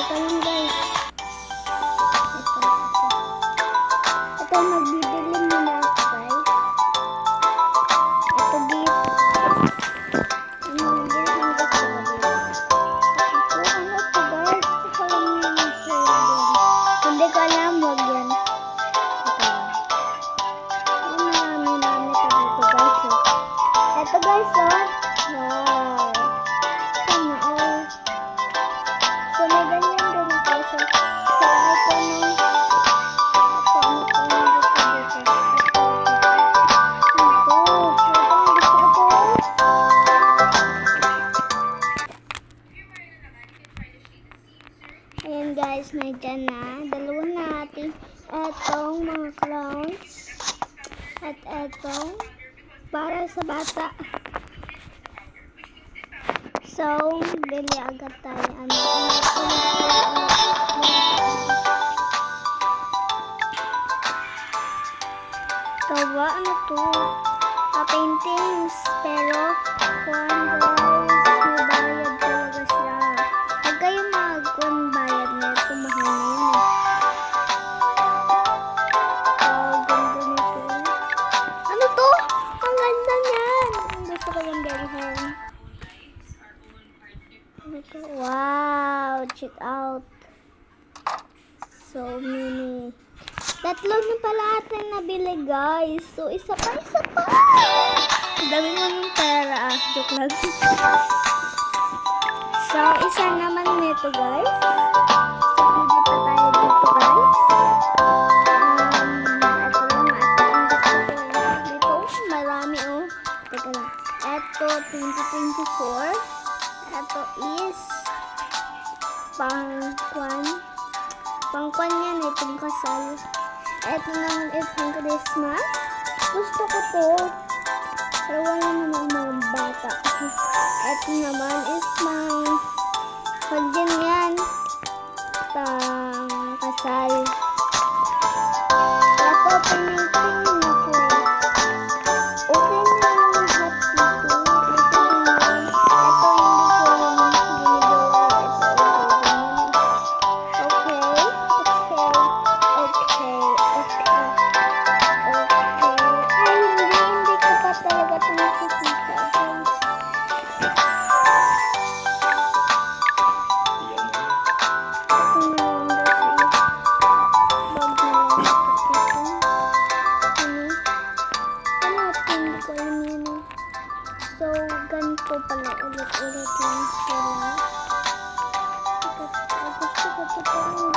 Ito lang guys. Ito magbibili muna ako guys. Ito gift. Ano yung gusto ko dito? Ito ano to guys? Ito ko lang yung sila din. Hindi ko alam, wag yan. Marami pa dito guys. Ito guys oh. Wow. Sana all. So may ganyan din ako. So ito no. Ayan guys, may dyan na. Dalawa natin. Etong mga clowns. At etong para sa bata. So, bili agad tayo. Tawa, ano to? Paintings. Pero, one guys, may bayad talaga siya. Huwag kayo mag-one bayad na ito. Mahal na yun eh. Ganda nito. Ano to? Ang ganda niyan. Gusto ko yung bilhin. Wow, check out. So many. Tatlo na pala atin nabili guys. So isa pa. Dami mo ng pera. Joke lang. So isa naman nito guys. So pili pa tayo dito guys. Ito lang atin. Dito marami oh. Teka lang. Ito 2024. Ito is pangkwan yan, itong kasal. Ito naman itong Christmas. Gusto ko to. Pero wala naman mga bata. Ito naman is din yan. Pang kasal. Ito, pinitin na ko. Okay na yung lahat dito. So, ganito pala ulit-ulit lang sila. Gusto ko ito parang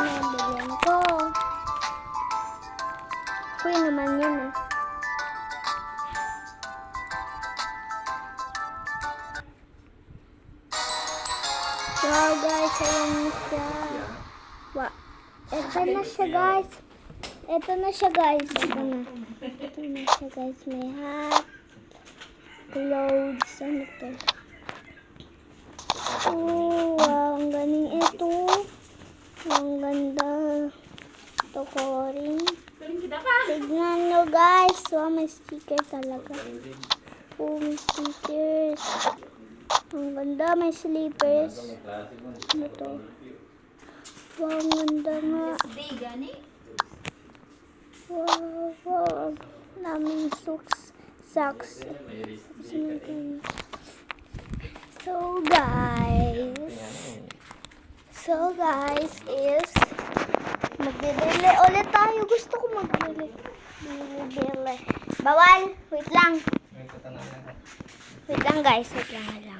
nabigyan ko. Free naman yun eh. So guys, ayan na siya. Ito na siya guys. Ito na siya guys. May hat. Clothes. Ano to? Oh, wow. Ang galing ito. Ang ganda. Ito ko rin. Tignan nyo guys. Wow, may sticker talaga. Oh, may stickers. Ang ganda. May slippers. Ano to? Wow, ang ganda nga. Wow. Naming socks. So guys is magbibili ulit tayo. Gusto ko magbili. Bawal. Wait lang guys. Wait lang.